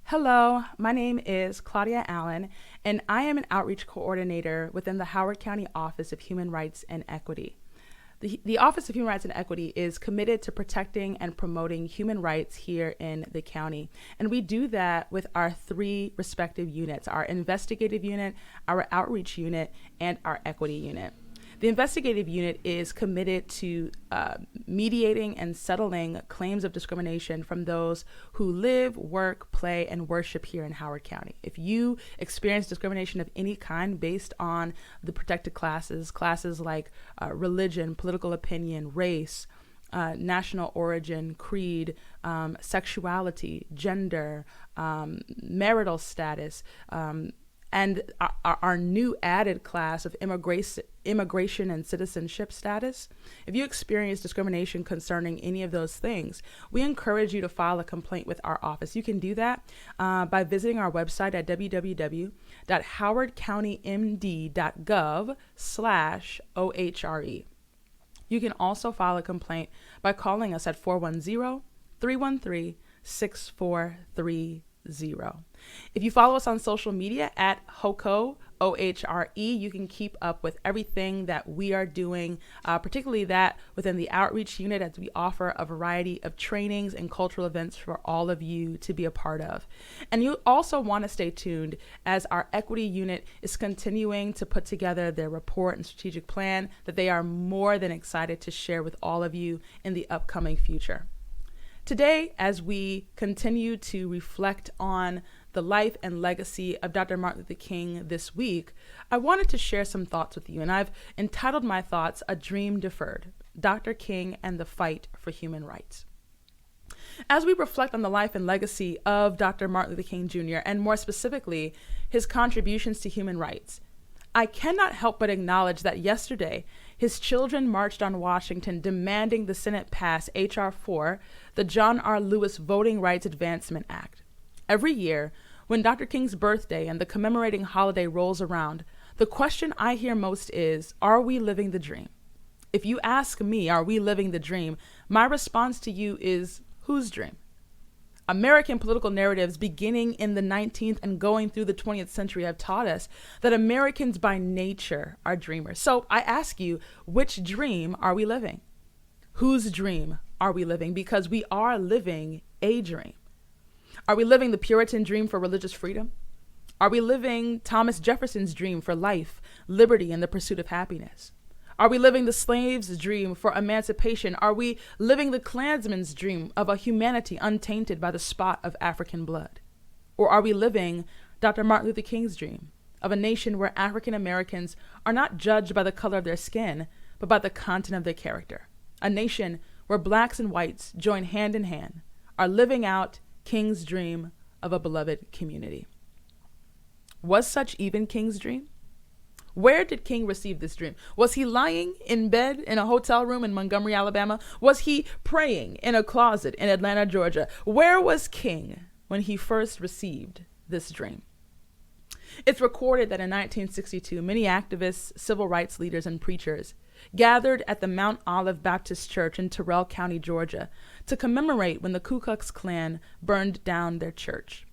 Hello, my name is Claudia Allen, and I am an outreach coordinator within the Howard County Office of Human Rights and Equity. The Office of Human Rights and Equity is committed to protecting and promoting human rights here in the county. And we do that with our three respective units, our investigative unit, our outreach unit, and our equity unit. The investigative unit is committed to mediating and settling claims of discrimination from those who live, work, play, and worship here in Howard County. If you experience discrimination of any kind based on the protected classes like religion, political opinion, race, national origin, creed, sexuality, gender, marital status, and our new added class of immigration and citizenship status. If you experience discrimination concerning any of those things, we encourage you to file a complaint with our office. You can do that by visiting our website at www.howardcountymd.gov/OHRE. You can also file a complaint by calling us at 410-313-6430. If you follow us on social media at HOCO, OHRE, you can keep up with everything that we are doing, particularly that within the outreach unit, as we offer a variety of trainings and cultural events for all of you to be a part of. And you also want to stay tuned as our equity unit is continuing to put together their report and strategic plan that they are more than excited to share with all of you in the upcoming future. Today, as we continue to reflect on the life and legacy of Dr. Martin Luther King this week, I wanted to share some thoughts with you, and I've entitled my thoughts, A Dream Deferred, Dr. King and the Fight for Human Rights. As we reflect on the life and legacy of Dr. Martin Luther King Jr., and more specifically, his contributions to human rights, I cannot help but acknowledge that yesterday, his children marched on Washington demanding the Senate pass H.R. 4, the John R. Lewis Voting Rights Advancement Act. Every year, when Dr. King's birthday and the commemorating holiday rolls around, the question I hear most is, are we living the dream? If you ask me, are we living the dream? My response to you is, whose dream? American political narratives beginning in the 19th and going through the 20th century have taught us that Americans by nature are dreamers. So I ask you, which dream are we living? Whose dream are we living? Because we are living a dream. Are we living the Puritan dream for religious freedom? Are we living Thomas Jefferson's dream for life, liberty, and the pursuit of happiness? Are we living the slave's dream for emancipation? Are we living the Klansman's dream of a humanity untainted by the spot of African blood? Or are we living Dr. Martin Luther King's dream of a nation where African Americans are not judged by the color of their skin, but by the content of their character? A nation where blacks and whites join hand in hand, are living out King's dream of a beloved community. Was such even King's dream? Where did King receive this dream? Was he lying in bed in a hotel room in Montgomery, Alabama? Was he praying in a closet in Atlanta, Georgia? Where was King when he first received this dream? It's recorded that in 1962, many activists, civil rights leaders, and preachers gathered at the Mount Olive Baptist Church in Terrell County, Georgia, to commemorate when the Ku Klux Klan burned down their church.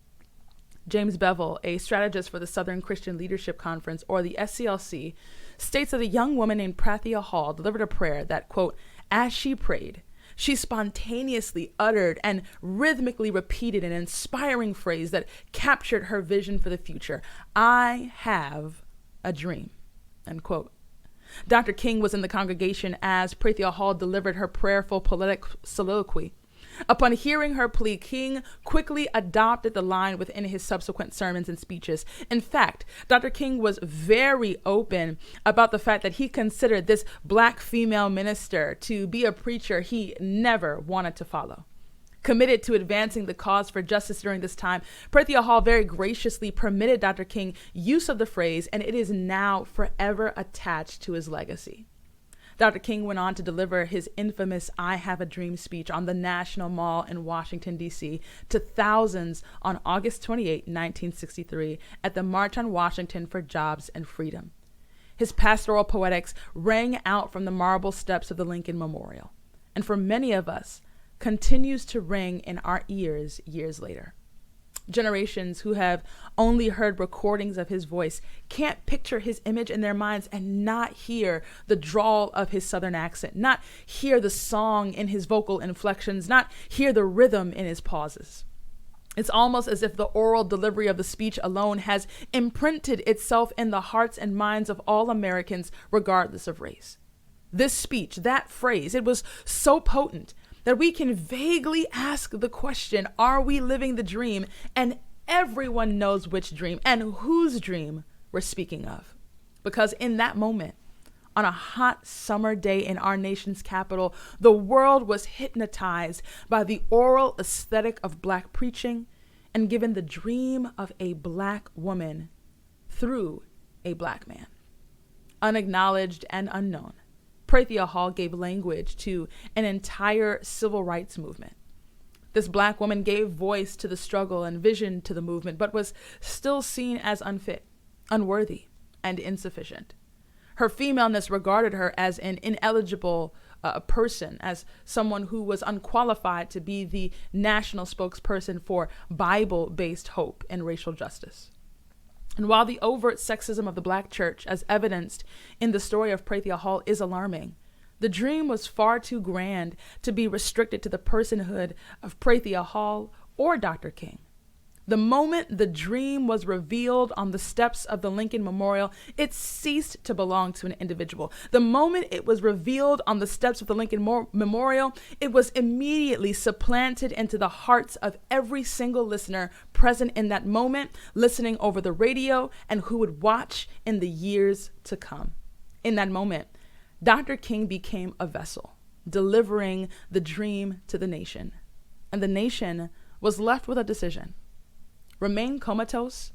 James Bevel, a strategist for the Southern Christian Leadership Conference, or the SCLC, states that a young woman named Prathia Hall delivered a prayer that, quote, as she prayed, she spontaneously uttered and rhythmically repeated an inspiring phrase that captured her vision for the future. I have a dream, end quote. Dr. King was in the congregation as Prathia Hall delivered her prayerful poetic soliloquy. Upon hearing her plea, King quickly adopted the line within his subsequent sermons and speeches. In fact, Dr. King was very open about the fact that he considered this black female minister to be a preacher he never wanted to follow. Committed to advancing the cause for justice during this time, Prathia Hall very graciously permitted Dr. King use of the phrase, and it is now forever attached to his legacy. Dr. King went on to deliver his infamous I Have a Dream speech on the National Mall in Washington, D.C. to thousands on August 28, 1963, at the March on Washington for Jobs and Freedom. His pastoral poetics rang out from the marble steps of the Lincoln Memorial, and for many of us, continues to ring in our ears years later. Generations who have only heard recordings of his voice can't picture his image in their minds and not hear the drawl of his Southern accent, not hear the song in his vocal inflections, not hear the rhythm in his pauses. It's almost as if the oral delivery of the speech alone has imprinted itself in the hearts and minds of all Americans, regardless of race. This speech, that phrase, it was so potent that we can vaguely ask the question, are we living the dream? And everyone knows which dream and whose dream we're speaking of. Because in that moment, on a hot summer day in our nation's capital, the world was hypnotized by the oral aesthetic of Black preaching and given the dream of a Black woman through a Black man. Unacknowledged and unknown, Prathia Hall gave language to an entire civil rights movement. This Black woman gave voice to the struggle and vision to the movement, but was still seen as unfit, unworthy, and insufficient. Her femaleness regarded her as an ineligible person, as someone who was unqualified to be the national spokesperson for Bible-based hope and racial justice. And while the overt sexism of the Black church, as evidenced in the story of Prathia Hall, is alarming, the dream was far too grand to be restricted to the personhood of Prathia Hall or Dr. King. The moment the dream was revealed on the steps of the Lincoln Memorial, it ceased to belong to an individual. The moment it was revealed on the steps of the Lincoln Memorial, it was immediately supplanted into the hearts of every single listener present in that moment, listening over the radio, and who would watch in the years to come. In that moment, Dr. King became a vessel, delivering the dream to the nation. And the nation was left with a decision: remain comatose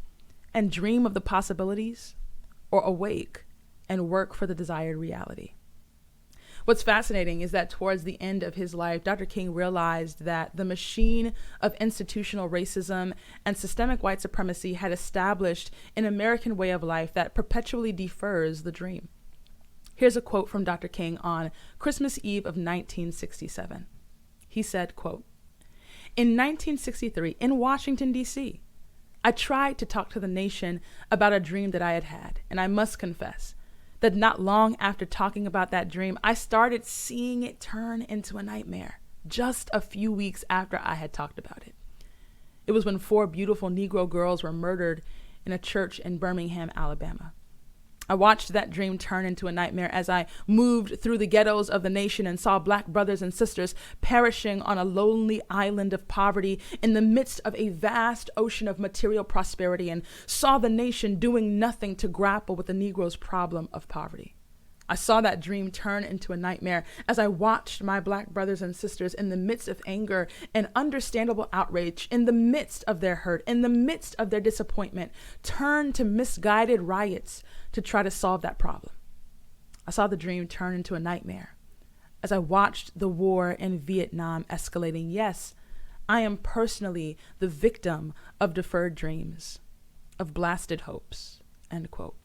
and dream of the possibilities, or awake and work for the desired reality. What's fascinating is that towards the end of his life, Dr. King realized that the machine of institutional racism and systemic white supremacy had established an American way of life that perpetually defers the dream. Here's a quote from Dr. King on Christmas Eve of 1967. He said, quote, "In 1963, in Washington, D.C., I tried to talk to the nation about a dream that I had had, and I must confess that not long after talking about that dream, I started seeing it turn into a nightmare just a few weeks after I had talked about it. It was when 4 beautiful Negro girls were murdered in a church in Birmingham, Alabama. I watched that dream turn into a nightmare as I moved through the ghettos of the nation and saw Black brothers and sisters perishing on a lonely island of poverty in the midst of a vast ocean of material prosperity, and saw the nation doing nothing to grapple with the Negro's problem of poverty. I saw that dream turn into a nightmare as I watched my Black brothers and sisters in the midst of anger and understandable outrage, in the midst of their hurt, in the midst of their disappointment, turn to misguided riots to try to solve that problem. I saw the dream turn into a nightmare as I watched the war in Vietnam escalating. Yes, I am personally the victim of deferred dreams, of blasted hopes," end quote.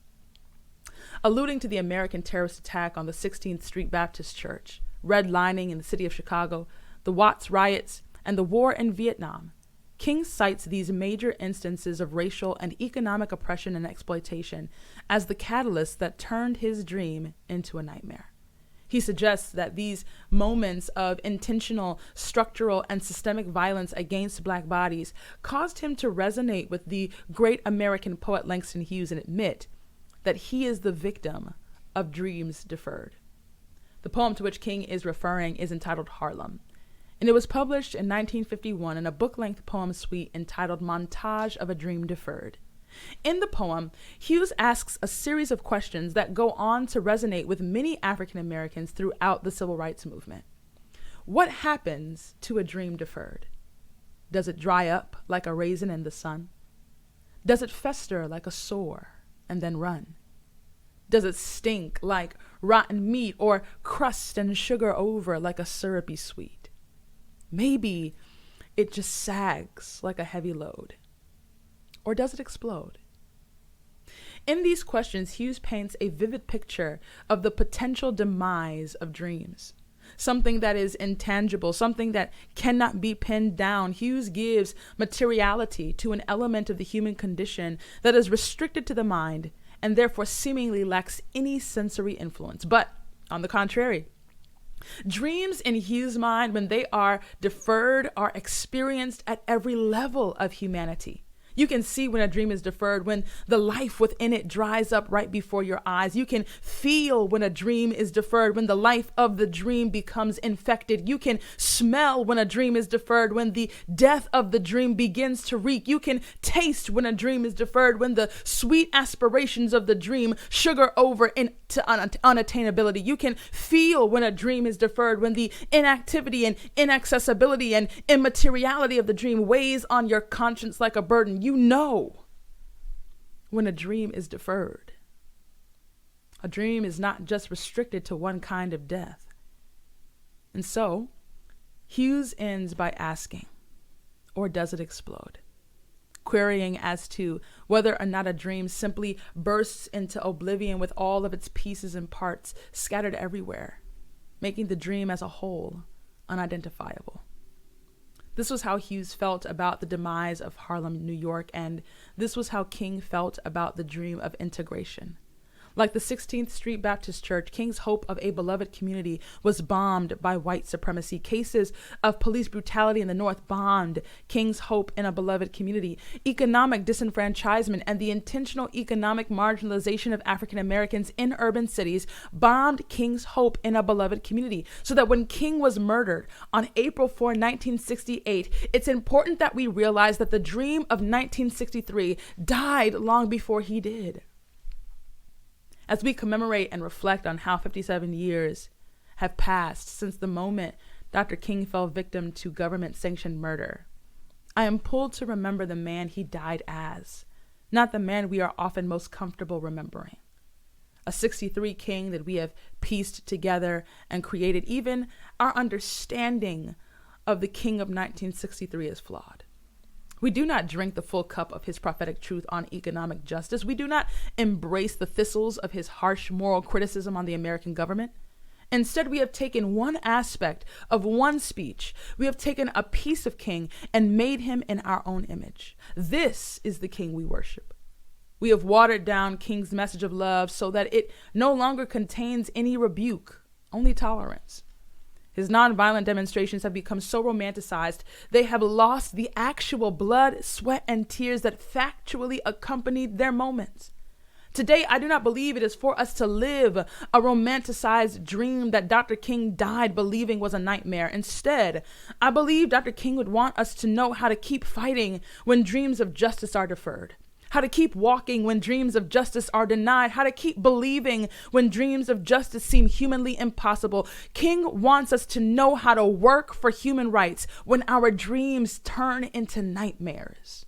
Alluding to the American terrorist attack on the 16th Street Baptist Church, redlining in the city of Chicago, the Watts riots, and the war in Vietnam, King cites these major instances of racial and economic oppression and exploitation as the catalyst that turned his dream into a nightmare. He suggests that these moments of intentional, structural, and systemic violence against Black bodies caused him to resonate with the great American poet Langston Hughes and admit that he is the victim of dreams deferred. The poem to which King is referring is entitled Harlem, and it was published in 1951 in a book-length poem suite entitled Montage of a Dream Deferred. In the poem, Hughes asks a series of questions that go on to resonate with many African Americans throughout the civil rights movement. What happens to a dream deferred? Does it dry up like a raisin in the sun? Does it fester like a sore and then run? Does it stink like rotten meat, or crust and sugar over like a syrupy sweet? Maybe it just sags like a heavy load. Or does it explode? In these questions, Hughes paints a vivid picture of the potential demise of dreams. something that is intangible, something that cannot be pinned down. Hughes gives materiality to an element of the human condition that is restricted to the mind and therefore seemingly lacks any sensory influence. But on the contrary, dreams in Hughes' mind, when they are deferred, are experienced at every level of humanity. You can see when a dream is deferred, when the life within it dries up right before your eyes. You can feel when a dream is deferred, when the life of the dream becomes infected. You can smell when a dream is deferred, when the death of the dream begins to reek. You can taste when a dream is deferred, when the sweet aspirations of the dream sugar over into unattainability. You can feel when a dream is deferred, when the inactivity and inaccessibility and immateriality of the dream weighs on your conscience like a burden. You know when a dream is deferred. A dream is not just restricted to one kind of death. And so, Hughes ends by asking, or does it explode? Querying as to whether or not a dream simply bursts into oblivion with all of its pieces and parts scattered everywhere, making the dream as a whole unidentifiable. This was how Hughes felt about the demise of Harlem, New York, and this was how King felt about the dream of integration. Like the 16th Street Baptist Church, King's hope of a beloved community was bombed by white supremacy. Cases of police brutality in the North bombed King's hope in a beloved community. Economic disenfranchisement and the intentional economic marginalization of African Americans in urban cities bombed King's hope in a beloved community. So that when King was murdered on April 4, 1968, it's important that we realize that the dream of 1963 died long before he did. As we commemorate and reflect on how 57 years have passed since the moment Dr. King fell victim to government-sanctioned murder, I am pulled to remember the man he died as, not the man we are often most comfortable remembering. A 63 King that we have pieced together and created. Even our understanding of the King of 1963 is flawed. We do not drink the full cup of his prophetic truth on economic justice. We do not embrace the thistles of his harsh moral criticism on the American government. Instead, we have taken one aspect of one speech. We have taken a piece of King and made him in our own image. This is the King we worship. We have watered down King's message of love so that it no longer contains any rebuke, only tolerance. His nonviolent demonstrations have become so romanticized, they have lost the actual blood, sweat, and tears that factually accompanied their moments. Today, I do not believe it is for us to live a romanticized dream that Dr. King died believing was a nightmare. Instead, I believe Dr. King would want us to know how to keep fighting when dreams of justice are deferred, how to keep walking when dreams of justice are denied, how to keep believing when dreams of justice seem humanly impossible. King wants us to know how to work for human rights when our dreams turn into nightmares.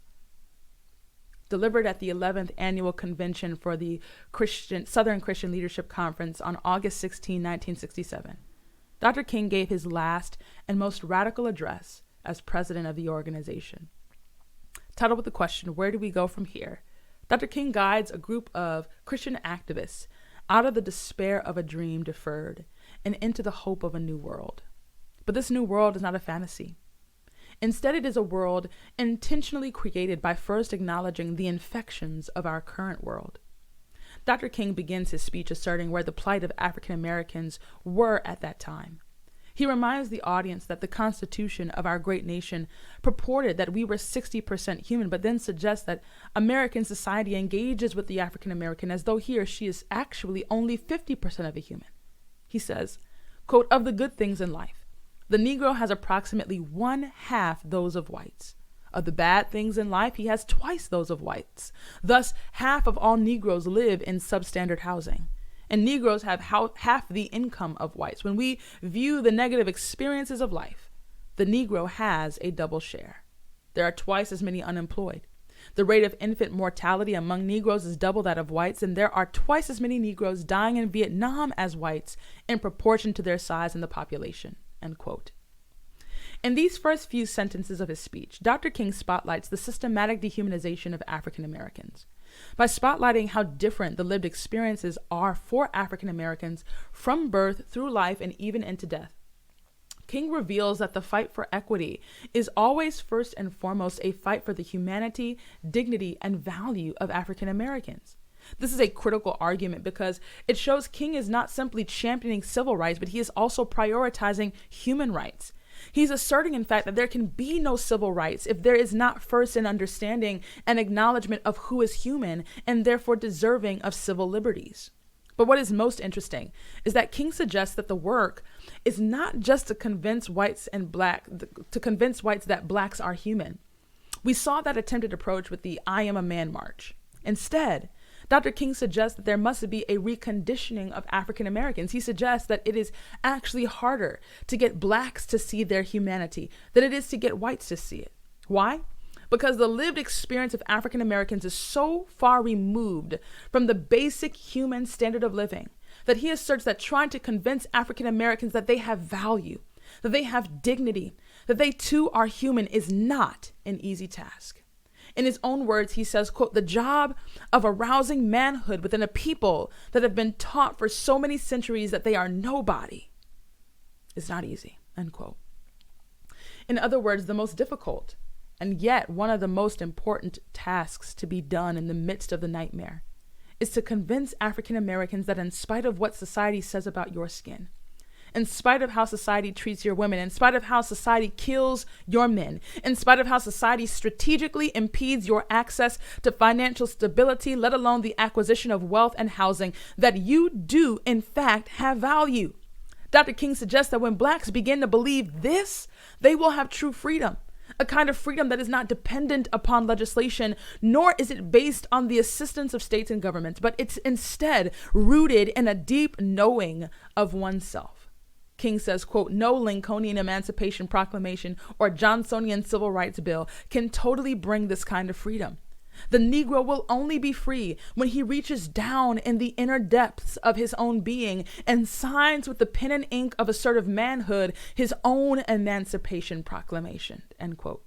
Delivered at the 11th Annual Convention for the Southern Christian Leadership Conference on August 16, 1967, Dr. King gave his last and most radical address as president of the organization. Titled with the question, "Where do we go from here?" Dr. King guides a group of Christian activists out of the despair of a dream deferred and into the hope of a new world. But this new world is not a fantasy. Instead, it is a world intentionally created by first acknowledging the infections of our current world. Dr. King begins his speech asserting where the plight of African Americans were at that time. He reminds the audience that the Constitution of our great nation purported that we were 60% human, but then suggests that American society engages with the African American as though he or she is actually only 50% of a human. He says, quote, "Of the good things in life, the Negro has approximately 1/2 those of whites. Of the bad things in life, he has twice those of whites. Thus, half of all Negroes live in substandard housing. And Negroes have half the income of whites. When we view the negative experiences of life, the Negro has a double share. There are twice as many unemployed. The rate of infant mortality among Negroes is double that of whites, and there are twice as many Negroes dying in Vietnam as whites in proportion to their size in the population," end quote. In these first few sentences of his speech, Dr. King spotlights the systematic dehumanization of African Americans. By spotlighting how different the lived experiences are for African Americans from birth through life and even into death, King reveals that the fight for equity is always first and foremost a fight for the humanity, dignity, and value of African Americans. This is a critical argument because it shows King is not simply championing civil rights, but he is also prioritizing human rights. He's asserting, in fact, that there can be no civil rights if there is not first an understanding and acknowledgement of who is human and therefore deserving of civil liberties. But what is most interesting is that King suggests that the work is not just to convince whites that blacks are human. We saw that attempted approach with the I Am a Man March. Instead, Dr. King suggests that there must be a reconditioning of African Americans. He suggests that it is actually harder to get blacks to see their humanity than it is to get whites to see it. Why? Because the lived experience of African Americans is so far removed from the basic human standard of living that he asserts that trying to convince African Americans that they have value, that they have dignity, that they too are human is not an easy task. In his own words, he says, quote, "The job of arousing manhood within a people that have been taught for so many centuries that they are nobody is not easy," end quote. In other words, the most difficult and yet one of the most important tasks to be done in the midst of the nightmare is to convince African Americans that in spite of what society says about your skin, in spite of how society treats your women, in spite of how society kills your men, in spite of how society strategically impedes your access to financial stability, let alone the acquisition of wealth and housing, that you do, in fact, have value. Dr. King suggests that when blacks begin to believe this, they will have true freedom, a kind of freedom that is not dependent upon legislation, nor is it based on the assistance of states and governments, but it's instead rooted in a deep knowing of oneself. King says, quote, "No Lincolnian Emancipation Proclamation or Johnsonian Civil Rights Bill can totally bring this kind of freedom. The Negro will only be free when he reaches down in the inner depths of his own being and signs with the pen and ink of assertive manhood his own Emancipation Proclamation," end quote.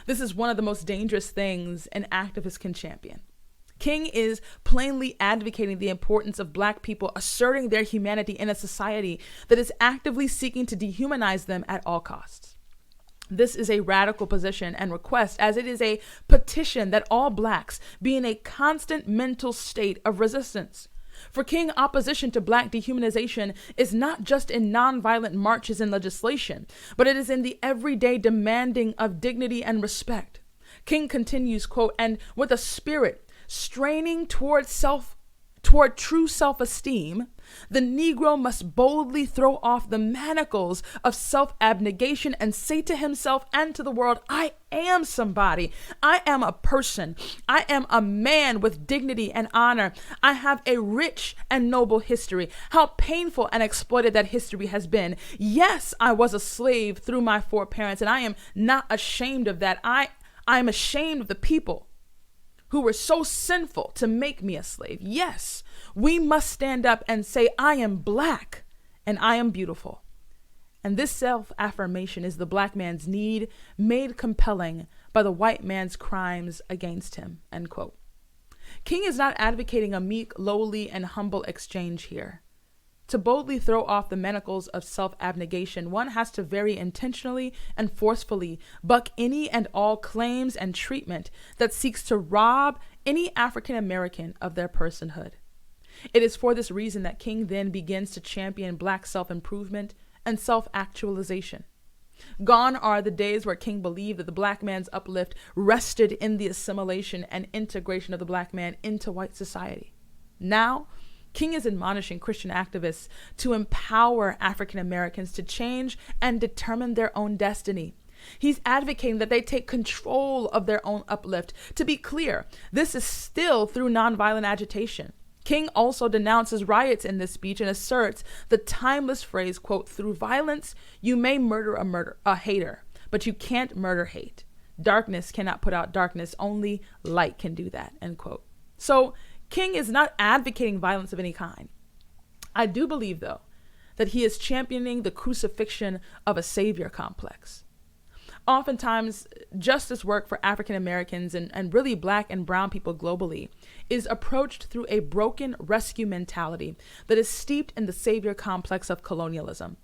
This is one of the most dangerous things an activist can champion. King is plainly advocating the importance of Black people asserting their humanity in a society that is actively seeking to dehumanize them at all costs. This is a radical position and request, as it is a petition that all Blacks be in a constant mental state of resistance. For King, opposition to Black dehumanization is not just in nonviolent marches and legislation, but it is in the everyday demanding of dignity and respect. King continues, quote, "And with a spirit straining toward true self-esteem, the Negro must boldly throw off the manacles of self-abnegation and say to himself and to the world, I am somebody. I am a person. I am a man with dignity and honor. I have a rich and noble history. How painful and exploited that history has been. Yes, I was a slave through my foreparents, and I am not ashamed of that. I am ashamed of the people who were so sinful to make me a slave. Yes, we must stand up and say, I am Black and I am beautiful." And this self-affirmation is the Black man's need made compelling by the white man's crimes against him, end quote. King is not advocating a meek, lowly, and humble exchange here. To boldly throw off the manacles of self-abnegation, one has to very intentionally and forcefully buck any and all claims and treatment that seeks to rob any African American of their personhood. It is for this reason that King then begins to champion Black self-improvement and self-actualization. Gone are the days where King believed that the Black man's uplift rested in the assimilation and integration of the Black man into white society. Now, King is admonishing Christian activists to empower African Americans to change and determine their own destiny. He's advocating that they take control of their own uplift. To be clear, this is still through nonviolent agitation. King also denounces riots in this speech and asserts the timeless phrase, quote, "Through violence, you may murder a hater, but you can't murder hate. Darkness cannot put out darkness. Only light can do that," end quote. So King is not advocating violence of any kind. I do believe, though, that he is championing the crucifixion of a savior complex. Oftentimes, justice work for African Americans and really Black and brown people globally is approached through a broken rescue mentality that is steeped in the savior complex of colonialism.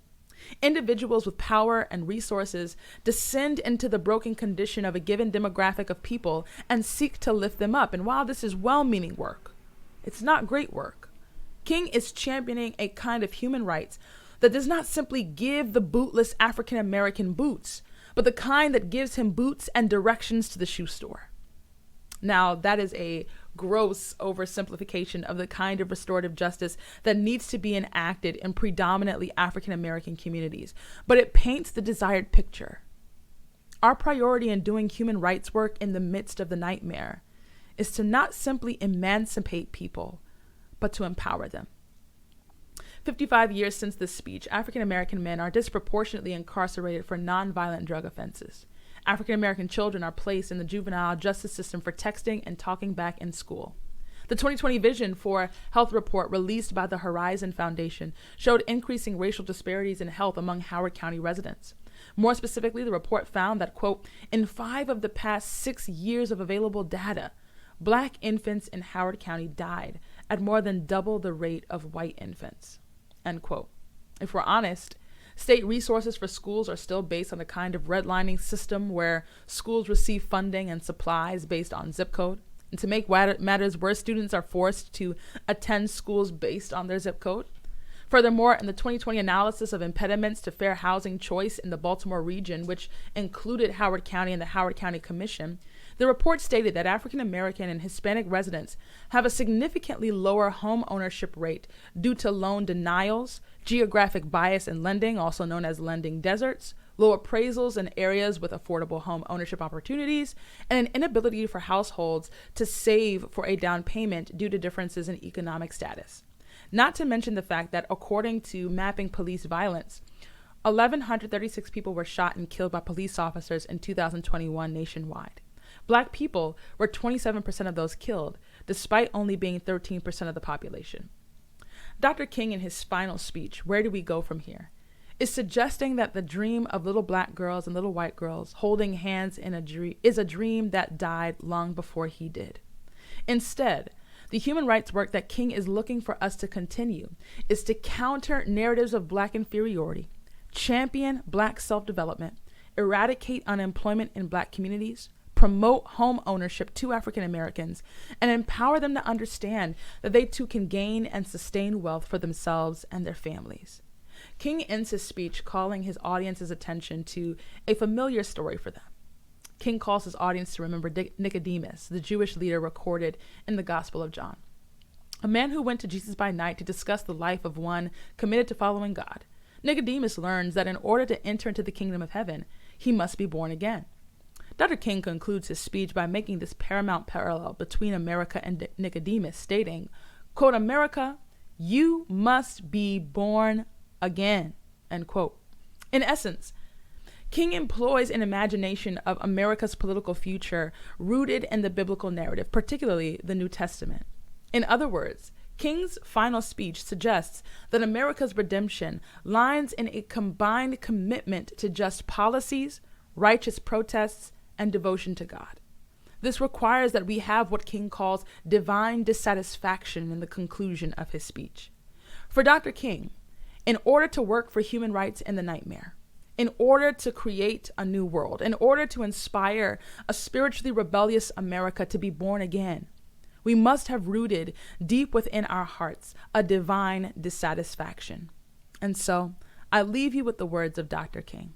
Individuals with power and resources descend into the broken condition of a given demographic of people and seek to lift them up. And while this is well-meaning work, it's not great work. King is championing a kind of human rights that does not simply give the bootless African American boots, but the kind that gives him boots and directions to the shoe store. Now, that is a gross oversimplification of the kind of restorative justice that needs to be enacted in predominantly African American communities, but it paints the desired picture. Our priority in doing human rights work in the midst of the nightmare is to not simply emancipate people, but to empower them. 55 years since this speech, African American men are disproportionately incarcerated for nonviolent drug offenses. African American children are placed in the juvenile justice system for texting and talking back in school. The 2020 Vision for Health report released by the Horizon Foundation showed increasing racial disparities in health among Howard County residents. More specifically, the report found that, quote, in 5 of the past 6 years of available data, Black infants in Howard County died at more than double the rate of white infants, end quote. If we're honest, state resources for schools are still based on the kind of redlining system where schools receive funding and supplies based on zip code. And to make matters worse, students are forced to attend schools based on their zip code. Furthermore, in the 2020 analysis of impediments to fair housing choice in the Baltimore region, which included Howard County and the Howard County Commission, the report stated that African American and Hispanic residents have a significantly lower home ownership rate due to loan denials, geographic bias in lending, also known as lending deserts, low appraisals in areas with affordable home ownership opportunities, and an inability for households to save for a down payment due to differences in economic status. Not to mention the fact that, according to Mapping Police Violence, 1,136 people were shot and killed by police officers in 2021 nationwide. Black people were 27% of those killed, despite only being 13% of the population. Dr. King, in his final speech, Where Do We Go From Here?, is suggesting that the dream of little black girls and little white girls holding hands in is a dream that died long before he did. Instead, the human rights work that King is looking for us to continue is to counter narratives of Black inferiority, champion Black self-development, eradicate unemployment in Black communities, promote home ownership to African Americans, and empower them to understand that they too can gain and sustain wealth for themselves and their families. King ends his speech calling his audience's attention to a familiar story for them. King calls his audience to remember Nicodemus, the Jewish leader recorded in the Gospel of John, a man who went to Jesus by night to discuss the life of one committed to following God. Nicodemus learns that in order to enter into the kingdom of heaven, he must be born again. Dr. King concludes his speech by making this paramount parallel between America and Nicodemus, stating, quote, America, you must be born again, end quote. In essence, King employs an imagination of America's political future rooted in the biblical narrative, particularly the New Testament. In other words, King's final speech suggests that America's redemption lies in a combined commitment to just policies, righteous protests, and devotion to God. This requires that we have what King calls divine dissatisfaction in the conclusion of his speech. For Dr. King, in order to work for human rights in the nightmare, in order to create a new world, in order to inspire a spiritually rebellious America to be born again, we must have rooted deep within our hearts a divine dissatisfaction. And so I leave you with the words of Dr. King.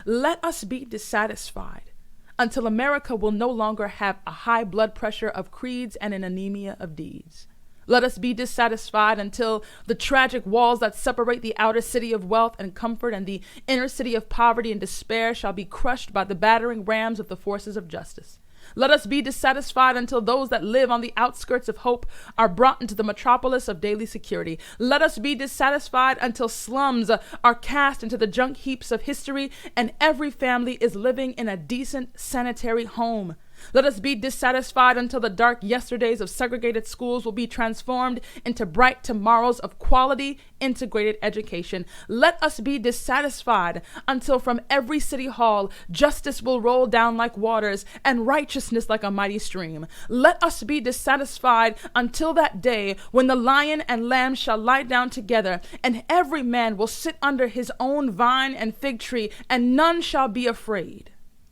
Let us be dissatisfied until America will no longer have a high blood pressure of creeds and an anemia of deeds. Let us be dissatisfied until the tragic walls that separate the outer city of wealth and comfort and the inner city of poverty and despair shall be crushed by the battering rams of the forces of justice. Let us be dissatisfied until those that live on the outskirts of hope are brought into the metropolis of daily security. Let us be dissatisfied until slums are cast into the junk heaps of history and every family is living in a decent sanitary home. Let us be dissatisfied until the dark yesterdays of segregated schools will be transformed into bright tomorrows of quality, integrated education. Let us be dissatisfied until from every city hall, justice will roll down like waters and righteousness like a mighty stream. Let us be dissatisfied until that day when the lion and lamb shall lie down together, and every man will sit under his own vine and fig tree, and none shall be afraid.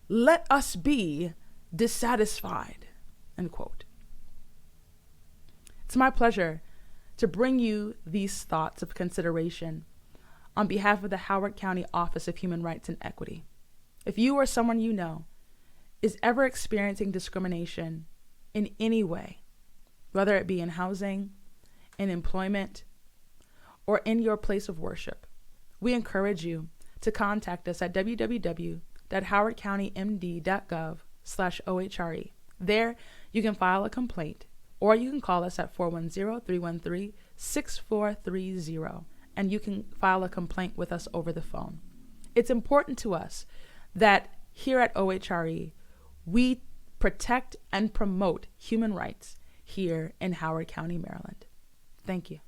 Let us be dissatisfied, end quote. It's my pleasure to bring you these thoughts of consideration on behalf of the Howard County Office of Human Rights and Equity. If you or someone you know is ever experiencing discrimination in any way, whether it be in housing, in employment, or in your place of worship, we encourage you to contact us at www.howardcountymd.gov/OHRE. There, you can file a complaint, or you can call us at 410-313-6430, and you can file a complaint with us over the phone. It's important to us that here at OHRE, we protect and promote human rights here in Howard County, Maryland. Thank you.